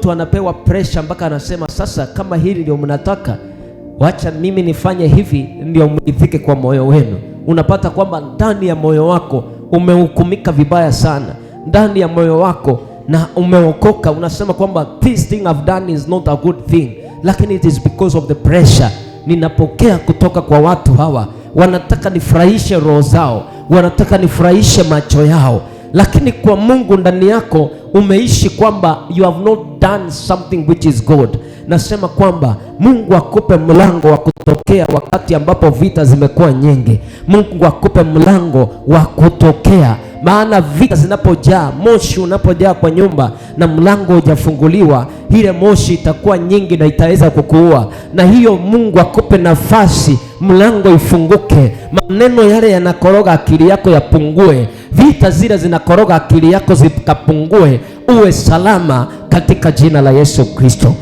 mtu anapewa pressure mpaka anasema sasa kama hili ndio mnataka, wacha mimi nifanye hivi ndio mridhike kwa moyo wenu. Unapata kwamba ndani ya moyo wako umehukumika vibaya sana, ndani ya moyo wako na umeokoka, unasema kwamba this thing I've done is not a good thing, lakini it is because of the pressure ninapokea kutoka kwa watu hawa. Wanataka nifurahishe roho zao, wanataka nifurahishe macho yao, lakini kwa Mungu ndani yako umeishi kwamba you have not done something which is good. Nasema kwamba Mungu akupe mlango wa kutokea wakati ambapo vita zimekuwa nyingi. Mungu akupe mlango wa kutokea, maana vita zinapojaa, moshi unapojaa kwa nyumba na mlango hujafunguliwa, ile moshi itakuwa nyingi na itaweza kukuua. Na hiyo Mungu akupe nafasi, mlango ifunguke, maneno yale yanakoroga akili yako yapungue, vita zile zinakoroga akili yako zikapungue, uwe salama katika jina la Yesu Kristo.